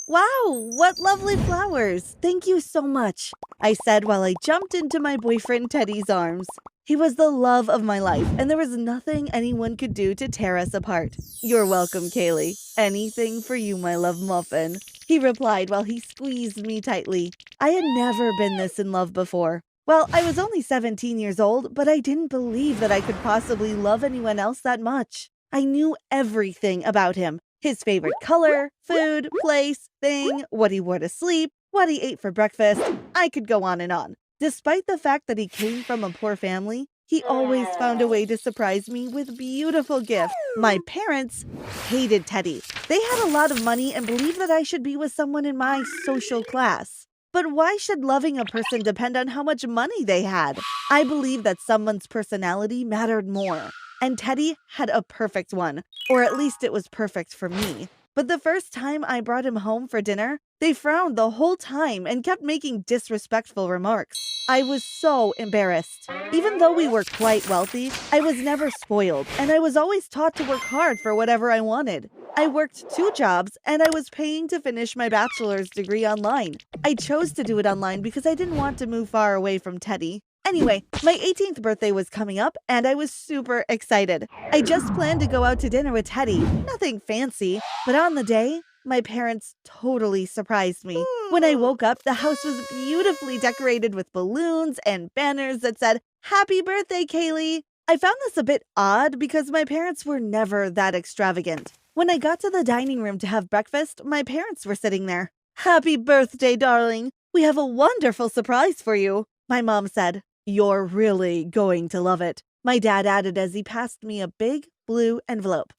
Wow, what lovely flowers! Thank you so much, I said while I jumped into my boyfriend Teddy's arms. He was the love of my life, and there was nothing anyone could do to tear us apart. You're welcome, Kaylee. Anything for you, my love muffin, he replied while he squeezed me tightly. I had never been this in love before. Well, I was only 17 years old, but I didn't believe that I could possibly love anyone else that much. I knew everything about him. His favorite color, food, place, thing, what he wore to sleep, what he ate for breakfast. I could go on and on. Despite the fact that he came from a poor family, he always found a way to surprise me with beautiful gifts. My parents hated Teddy. They had a lot of money and believed that I should be with someone in my social class. But why should loving a person depend on how much money they had? I believe that someone's personality mattered more. And Teddy had a perfect one, or at least it was perfect for me. But the first time I brought him home for dinner, they frowned the whole time and kept making disrespectful remarks. I was so embarrassed. Even though we were quite wealthy, I was never spoiled, and I was always taught to work hard for whatever I wanted. I worked 2 jobs, and I was paying to finish my bachelor's degree online. I chose to do it online because I didn't want to move far away from Teddy. Anyway, my 18th birthday was coming up, and I was super excited. I just planned to go out to dinner with Teddy. Nothing fancy, but on the day, my parents totally surprised me. When I woke up, the house was beautifully decorated with balloons and banners that said, "Happy birthday, Kaylee!" I found this a bit odd because my parents were never that extravagant. When I got to the dining room to have breakfast, my parents were sitting there. "Happy birthday, darling! We have a wonderful surprise for you," my mom said. "You're really going to love it," my dad added as he passed me a big blue envelope.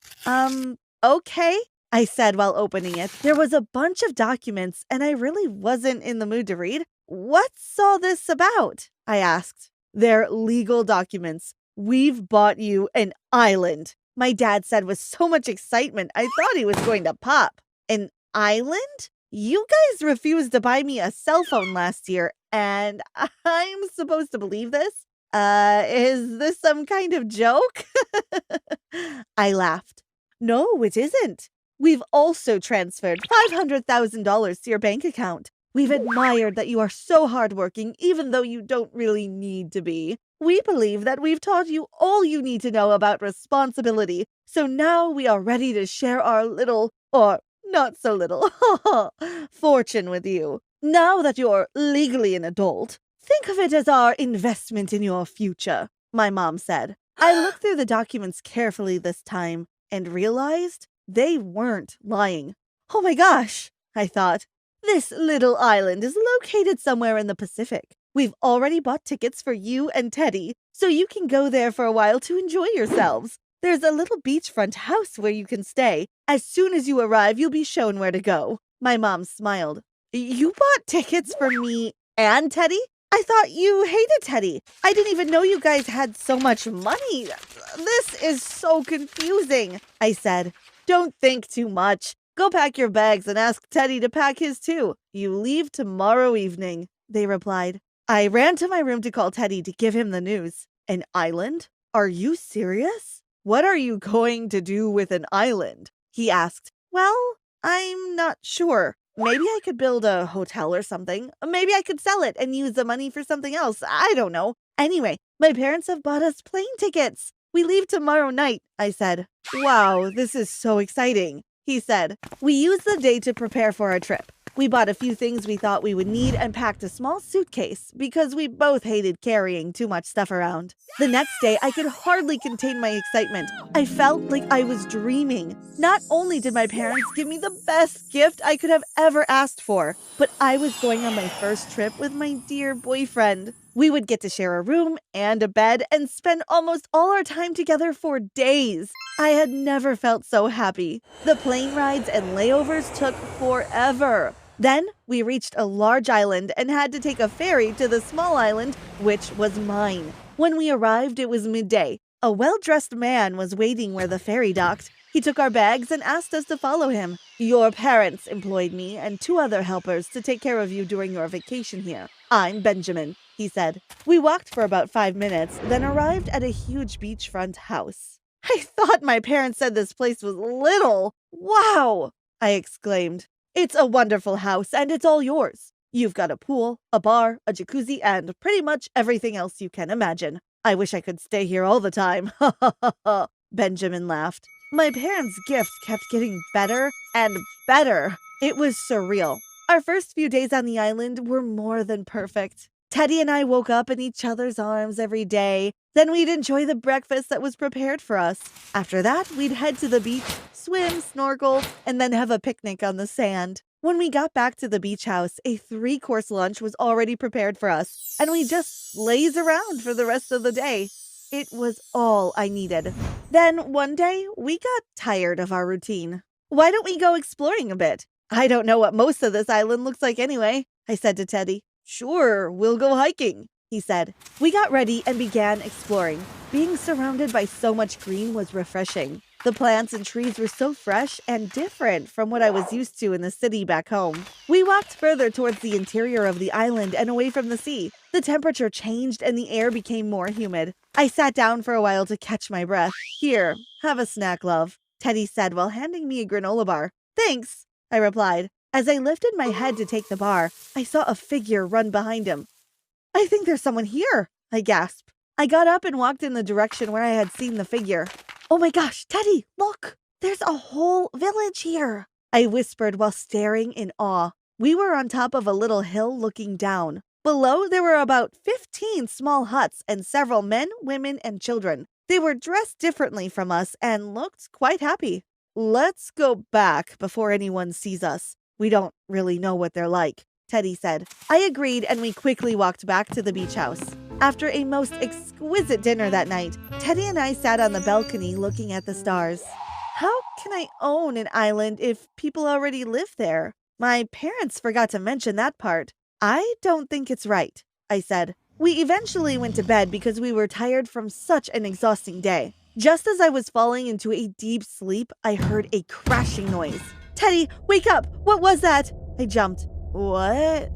Okay, I said while opening it. There was a bunch of documents, and I really wasn't in the mood to read. "What's all this about?" I asked. "They're legal documents. We've bought you an island," my dad said with so much excitement I thought he was going to pop. "An island? You guys refused to buy me a cell phone last year, and I'm supposed to believe this? Is this some kind of joke?" I laughed. "No, it isn't. We've also transferred $500,000 to your bank account. We've admired that you are so hardworking, even though you don't really need to be. We believe that we've taught you all you need to know about responsibility, so now we are ready to share our little, or not so little, fortune with you. Now that you're legally an adult, think of it as our investment in your future," my mom said. I looked through the documents carefully this time and realized they weren't lying. Oh my gosh, I thought. This little island is located somewhere in the Pacific. We've already bought tickets for you and Teddy, so you can go there for a while to enjoy yourselves. There's a little beachfront house where you can stay. As soon as you arrive, you'll be shown where to go. My mom smiled. "You bought tickets for me and Teddy? I thought you hated Teddy. I didn't even know you guys had so much money. This is so confusing," I said. "Don't think too much. Go pack your bags and ask Teddy to pack his too. You leave tomorrow evening," they replied. I ran to my room to call Teddy to give him the news. "An island? Are you serious? What are you going to do with an island?" he asked. "Well, I'm not sure. Maybe I could build a hotel or something. Maybe I could sell it and use the money for something else. I don't know. Anyway, my parents have bought us plane tickets. We leave tomorrow night," I said. "Wow, this is so exciting," he said. We used the day to prepare for our trip. We bought a few things we thought we would need and packed a small suitcase because we both hated carrying too much stuff around. The next day, I could hardly contain my excitement. I felt like I was dreaming. Not only did my parents give me the best gift I could have ever asked for, but I was going on my first trip with my dear boyfriend. We would get to share a room and a bed and spend almost all our time together for days. I had never felt so happy. The plane rides and layovers took forever. Then we reached a large island and had to take a ferry to the small island, which was mine. When we arrived, it was midday. A well-dressed man was waiting where the ferry docked. He took our bags and asked us to follow him. "Your parents employed me and 2 other helpers to take care of you during your vacation here. I'm Benjamin," he said. We walked for about 5 minutes, then arrived at a huge beachfront house. "I thought my parents said this place was little. Wow!" I exclaimed. It's a wonderful house, and it's all yours. You've got a pool, a bar, a jacuzzi, and pretty much everything else you can imagine. I wish I could stay here all the time. Ha ha ha ha. Benjamin laughed. My parents' gift kept getting better and better. It was surreal. Our first few days on the island were more than perfect. Teddy and I woke up in each other's arms every day. Then we'd enjoy the breakfast that was prepared for us. After that, we'd head to the beach, swim, snorkel, and then have a picnic on the sand. When we got back to the beach house, a 3-course lunch was already prepared for us, and we just laze around for the rest of the day. It was all I needed. Then one day, we got tired of our routine. Why don't we go exploring a bit? I don't know what most of this island looks like anyway, I said to Teddy. Sure, we'll go hiking, he said. We got ready and began exploring. Being surrounded by so much green was refreshing. The plants and trees were so fresh and different from what I was used to in the city back home. We walked further towards the interior of the island and away from the sea. The temperature changed and the air became more humid. I sat down for a while to catch my breath. Here, have a snack, love, Teddy said while handing me a granola bar. Thanks, I replied. As I lifted my head to take the bar, I saw a figure run behind him. I think there's someone here, I gasped. I got up and walked in the direction where I had seen the figure. Oh my gosh, Teddy, look! There's a whole village here, I whispered while staring in awe. We were on top of a little hill looking down. Below, there were about 15 small huts and several men, women, and children. They were dressed differently from us and looked quite happy. Let's go back before anyone sees us. We don't really know what they're like, Teddy said. I agreed, and we quickly walked back to the beach house. After a most exquisite dinner that night, Teddy and I sat on the balcony looking at the stars. How can I own an island if people already live there? My parents forgot to mention that part. I don't think it's right, I said. We eventually went to bed because we were tired from such an exhausting day. Just as I was falling into a deep sleep, I heard a crashing noise. Teddy, wake up! What was that? I jumped. What?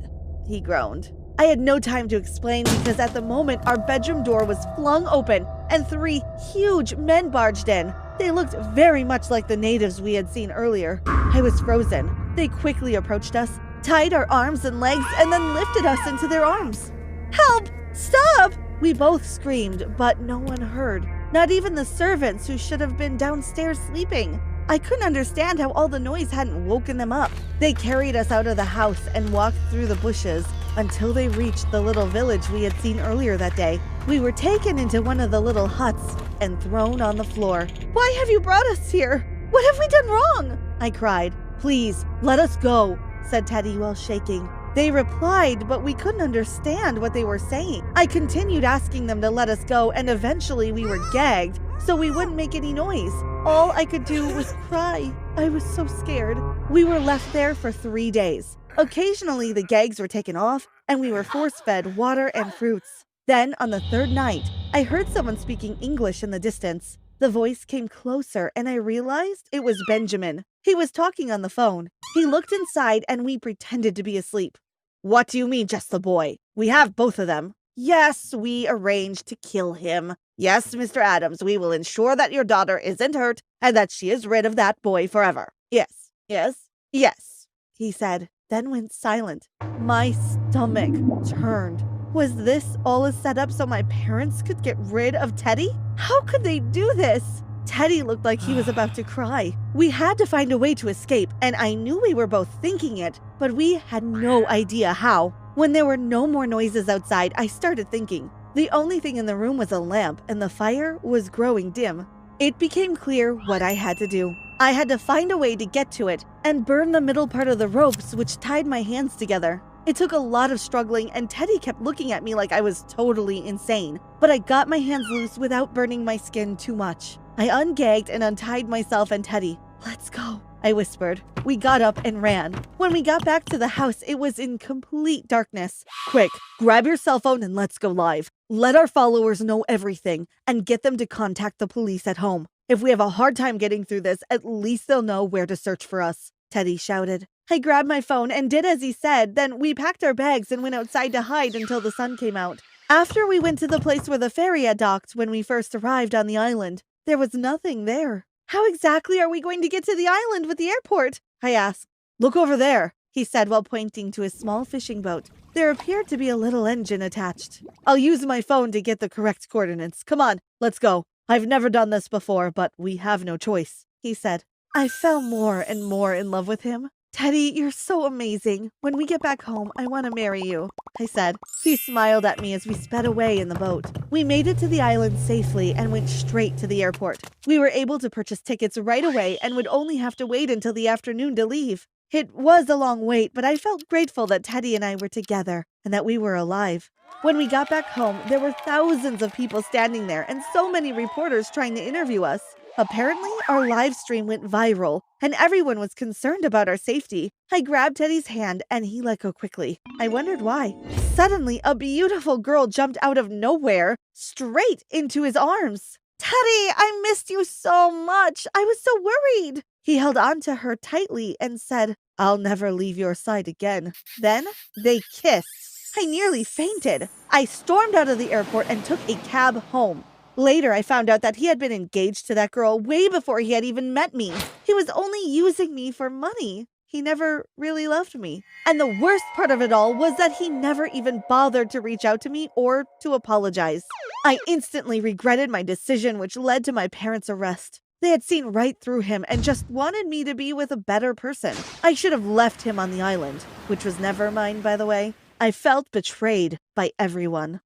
He groaned. I had no time to explain because at the moment our bedroom door was flung open and 3 huge men barged in. They looked very much like the natives we had seen earlier. I was frozen. They quickly approached us, tied our arms and legs, and then lifted us into their arms. Help! Stop! We both screamed, but no one heard. Not even the servants who should have been downstairs sleeping. I couldn't understand how all the noise hadn't woken them up. They carried us out of the house and walked through the bushes until they reached the little village we had seen earlier that day. We were taken into one of the little huts and thrown on the floor. Why have you brought us here? What have we done wrong? I cried. Please, let us go, said Teddy while shaking. They replied, but we couldn't understand what they were saying. I continued asking them to let us go, and eventually we were gagged so we wouldn't make any noise. All I could do was cry. I was so scared. We were left there for 3 days. Occasionally, the gags were taken off, and we were force-fed water and fruits. Then, on the 3rd night, I heard someone speaking English in the distance. The voice came closer, and I realized it was Benjamin. He was talking on the phone. He looked inside, and we pretended to be asleep. What do you mean, just the boy? We have both of them. Yes, we arranged to kill him. Yes, Mr. Adams, we will ensure that your daughter isn't hurt and that she is rid of that boy forever. Yes, yes, yes, he said, then went silent. My stomach turned. Was this all a setup so my parents could get rid of Teddy? How could they do this? Teddy looked like he was about to cry. We had to find a way to escape, and I knew we were both thinking it, but we had no idea how. When there were no more noises outside, I started thinking. The only thing in the room was a lamp, and the fire was growing dim. It became clear what I had to do. I had to find a way to get to it and burn the middle part of the ropes which tied my hands together. It took a lot of struggling, and Teddy kept looking at me like I was totally insane. But I got my hands loose without burning my skin too much. I ungagged and untied myself and Teddy. Let's go, I whispered. We got up and ran. When we got back to the house, it was in complete darkness. Quick, grab your cell phone and let's go live. Let our followers know everything and get them to contact the police at home. If we have a hard time getting through this, at least they'll know where to search for us, Teddy shouted. I grabbed my phone and did as he said, then we packed our bags and went outside to hide until the sun came out. After we went to the place where the ferry had docked when we first arrived on the island, there was nothing there. How exactly are we going to get to the island with the airport? I asked. "Look over there," he said while pointing to his small fishing boat. There appeared to be a little engine attached. "I'll use my phone to get the correct coordinates. Come on, let's go. I've never done this before, but we have no choice," he said. I fell more and more in love with him. "Teddy, you're so amazing. When we get back home, I want to marry you," I said. He smiled at me as we sped away in the boat. We made it to the island safely and went straight to the airport. We were able to purchase tickets right away and would only have to wait until the afternoon to leave. It was a long wait, but I felt grateful that Teddy and I were together and that we were alive. When we got back home, there were thousands of people standing there and so many reporters trying to interview us. Apparently, our live stream went viral, and everyone was concerned about our safety. I grabbed Teddy's hand, and he let go quickly. I wondered why. Suddenly, a beautiful girl jumped out of nowhere, straight into his arms. "Teddy, I missed you so much. I was so worried." He held on to her tightly and said, "I'll never leave your side again." Then they kissed. I nearly fainted. I stormed out of the airport and took a cab home. Later, I found out that he had been engaged to that girl way before he had even met me. He was only using me for money. He never really loved me. And the worst part of it all was that he never even bothered to reach out to me or to apologize. I instantly regretted my decision, which led to my parents' arrest. They had seen right through him and just wanted me to be with a better person. I should have left him on the island, which was never mine, by the way. I felt betrayed by everyone.